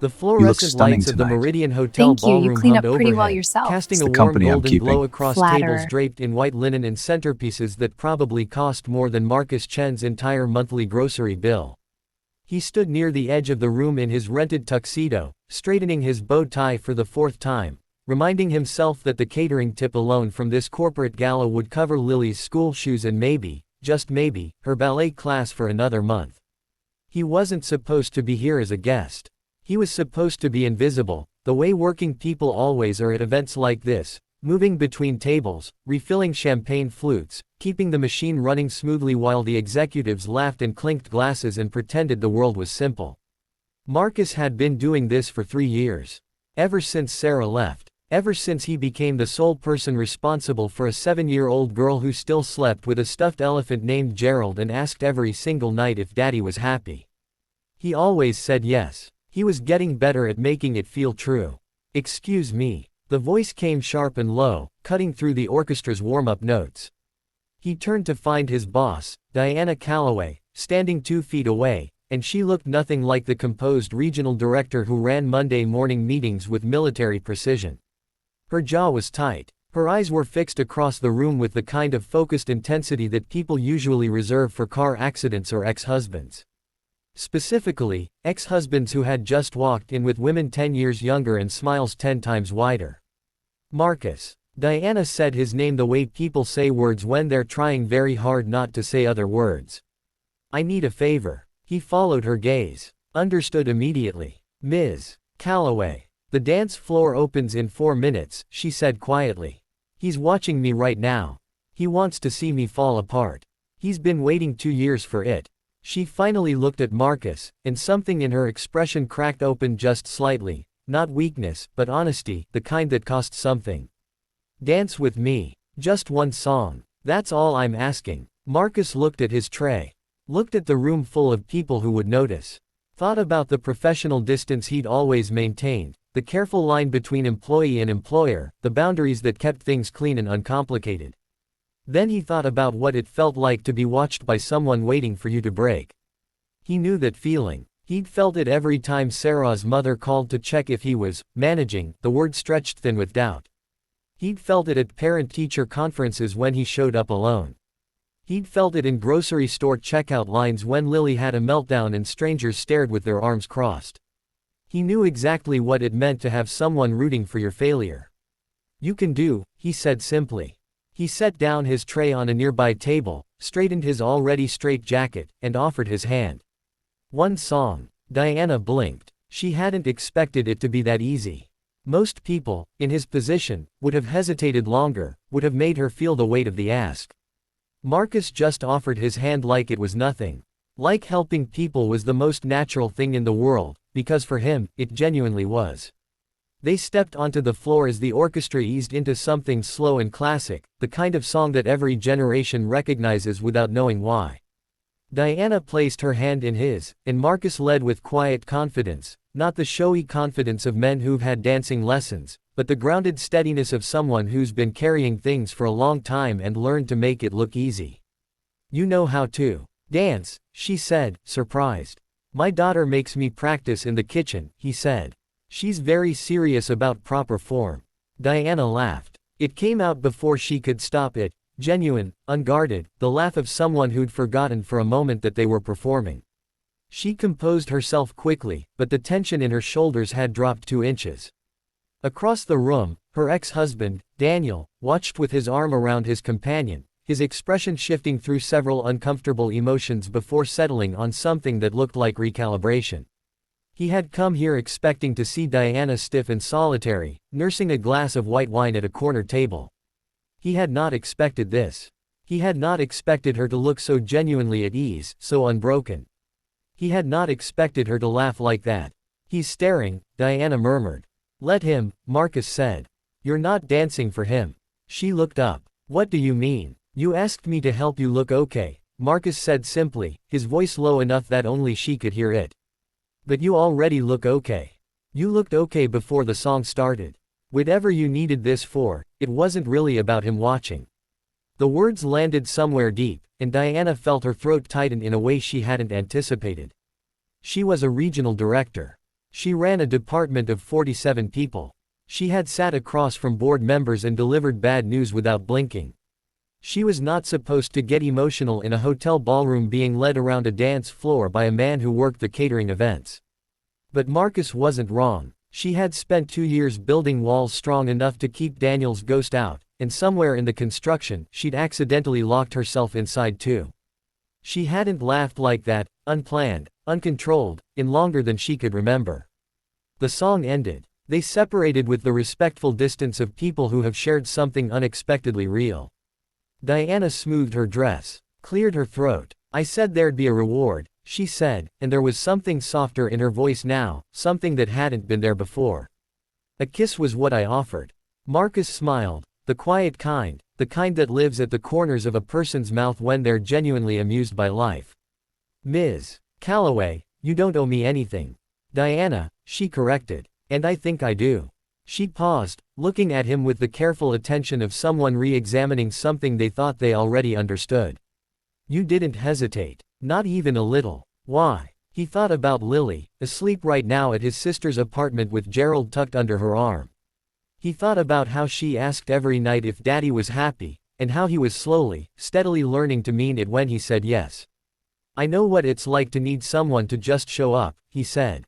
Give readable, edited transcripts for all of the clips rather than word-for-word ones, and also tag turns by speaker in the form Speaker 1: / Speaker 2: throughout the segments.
Speaker 1: The
Speaker 2: You look
Speaker 1: fluorescent
Speaker 2: stunning
Speaker 1: lights of the
Speaker 2: tonight.
Speaker 1: Meridian Hotel
Speaker 3: Thank you. You
Speaker 1: ballroom
Speaker 3: clean
Speaker 1: hummed
Speaker 3: up pretty well
Speaker 1: overhead,
Speaker 3: yourself.
Speaker 1: casting
Speaker 2: It's
Speaker 1: a
Speaker 2: the
Speaker 1: warm
Speaker 2: company I'm
Speaker 1: golden glow
Speaker 2: keeping.
Speaker 1: across
Speaker 3: Flatter.
Speaker 1: tables draped in white linen and centerpieces that probably cost more than Marcus Chen's entire monthly grocery bill. He stood near the edge of the room in his rented tuxedo, straightening his bow tie for the fourth time, reminding himself that the catering tip alone from this corporate gala would cover Lily's school shoes and maybe, just maybe, her ballet class for another month. He wasn't supposed to be here as a guest. He was supposed to be invisible, the way working people always are at events like this, moving between tables, refilling champagne flutes, keeping the machine running smoothly while the executives laughed and clinked glasses and pretended the world was simple. Marcus had been doing this for 3 years. Ever since Sarah left. Ever since he became the sole person responsible for a 7-year-old girl who still slept with a stuffed elephant named Gerald and asked every single night if Daddy was happy. He always said yes. He was getting better at making it feel true. "Excuse me." The voice came sharp and low, cutting through the orchestra's warm-up notes. He turned to find his boss, Diana Calloway, standing 2 feet away, and she looked nothing like the composed regional director who ran Monday morning meetings with military precision. Her jaw was tight. Her eyes were fixed across the room with the kind of focused intensity that people usually reserve for car accidents or ex-husbands. Specifically, ex-husbands who had just walked in with women 10 years younger and smiles 10 times wider. Marcus. Diana said his name the way people say words when they're trying very hard not to say other words. "I need a favor." He followed her gaze. Understood immediately. "Ms. Calloway. The dance floor opens in 4 minutes, she said quietly. He's watching me right now. He wants to see me fall apart. He's been waiting 2 years for it." She finally looked at Marcus, and something in her expression cracked open just slightly, not weakness, but honesty, the kind that costs something. "Dance with me. Just one song. That's all I'm asking." Marcus looked at his tray. Looked at the room full of people who would notice. Thought about the professional distance he'd always maintained, the careful line between employee and employer, the boundaries that kept things clean and uncomplicated. Then he thought about what it felt like to be watched by someone waiting for you to break. He knew that feeling. He'd felt it every time Sarah's mother called to check if he was managing, the word stretched thin with doubt. He'd felt it at parent-teacher conferences when he showed up alone. He'd felt it in grocery store checkout lines when Lily had a meltdown and strangers stared with their arms crossed. He knew exactly what it meant to have someone rooting for your failure. "You can do," he said simply. He set down his tray on a nearby table, straightened his already straight jacket, and offered his hand. "One song." Diana blinked. She hadn't expected it to be that easy. Most people, in his position, would have hesitated longer, would have made her feel the weight of the ask. Marcus just offered his hand like it was nothing. Like helping people was the most natural thing in the world, because for him, it genuinely was. They stepped onto the floor as the orchestra eased into something slow and classic, the kind of song that every generation recognizes without knowing why. Diana placed her hand in his, and Marcus led with quiet confidence, not the showy confidence of men who've had dancing lessons, but the grounded steadiness of someone who's been carrying things for a long time and learned to make it look easy. "You know how to dance," she said, surprised. "My daughter makes me practice in the kitchen," he said. "She's very serious about proper form." Diana laughed. It came out before she could stop it, genuine, unguarded, the laugh of someone who'd forgotten for a moment that they were performing. She composed herself quickly, but the tension in her shoulders had dropped 2 inches. Across the room, her ex-husband, Daniel, watched with his arm around his companion, his expression shifting through several uncomfortable emotions before settling on something that looked like recalibration. He had come here expecting to see Diana stiff and solitary, nursing a glass of white wine at a corner table. He had not expected this. He had not expected her to look so genuinely at ease, so unbroken. He had not expected her to laugh like that. "He's staring," Diana murmured. "Let him," Marcus said. "You're not dancing for him." She looked up. "What do you mean?" "You asked me to help you look okay," Marcus said simply, his voice low enough that only she could hear it. "But you already look okay. You looked okay before the song started. Whatever you needed this for, it wasn't really about him watching." The words landed somewhere deep, and Diana felt her throat tighten in a way she hadn't anticipated. She was a regional director. She ran a department of 47 people. She had sat across from board members and delivered bad news without blinking. She was not supposed to get emotional in a hotel ballroom being led around a dance floor by a man who worked the catering events. But Marcus wasn't wrong. She had spent 2 years building walls strong enough to keep Daniel's ghost out, and somewhere in the construction, she'd accidentally locked herself inside too. She hadn't laughed like that, unplanned, uncontrolled, in longer than she could remember. The song ended. They separated with the respectful distance of people who have shared something unexpectedly real. Diana smoothed her dress, cleared her throat. I said there'd be a reward, she said, and there was something softer in her voice now, something that hadn't been there before. A kiss was what I offered. Marcus smiled, the quiet kind, the kind that lives at the corners of a person's mouth when they're genuinely amused by life. Ms. Calloway, you don't owe me anything. Diana, she corrected. And I think I do. She paused, looking at him with the careful attention of someone re-examining something they thought they already understood. You didn't hesitate. Not even a little. Why? He thought about Lily, asleep right now at his sister's apartment with Gerald tucked under her arm. He thought about how she asked every night if Daddy was happy, and how he was slowly, steadily learning to mean it when he said yes. I know what it's like to need someone to just show up, he said.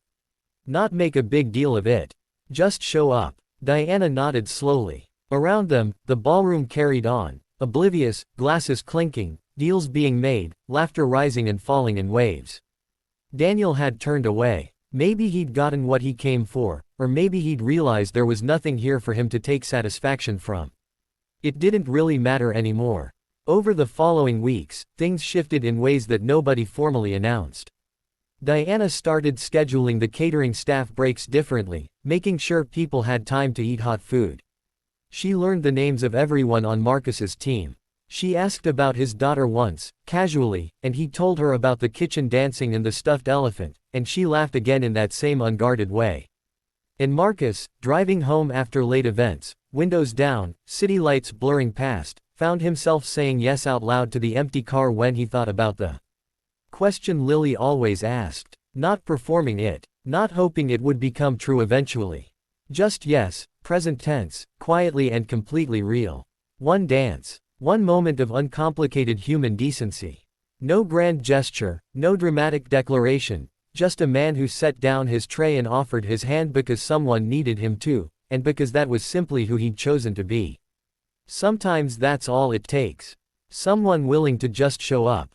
Speaker 1: Not make a big deal of it. Just show up. Diana nodded slowly. Around them, the ballroom carried on, oblivious, glasses clinking, deals being made, laughter rising and falling in waves. Daniel had turned away. Maybe he'd gotten what he came for, or maybe he'd realized there was nothing here for him to take satisfaction from. It didn't really matter anymore. Over the following weeks, things shifted in ways that nobody formally announced. Diana started scheduling the catering staff breaks differently, making sure people had time to eat hot food. She learned the names of everyone on Marcus's team. She asked about his daughter once, casually, and he told her about the kitchen dancing and the stuffed elephant, and she laughed again in that same unguarded way. And Marcus, driving home after late events, windows down, city lights blurring past, found himself saying yes out loud to the empty car when he thought about the question Lily always asked, not performing it, not hoping it would become true eventually. Just yes, present tense, quietly and completely real. One dance. One moment of uncomplicated human decency. No grand gesture, no dramatic declaration, just a man who set down his tray and offered his hand because someone needed him to, and because that was simply who he'd chosen to be. Sometimes that's all it takes. Someone willing to just show up.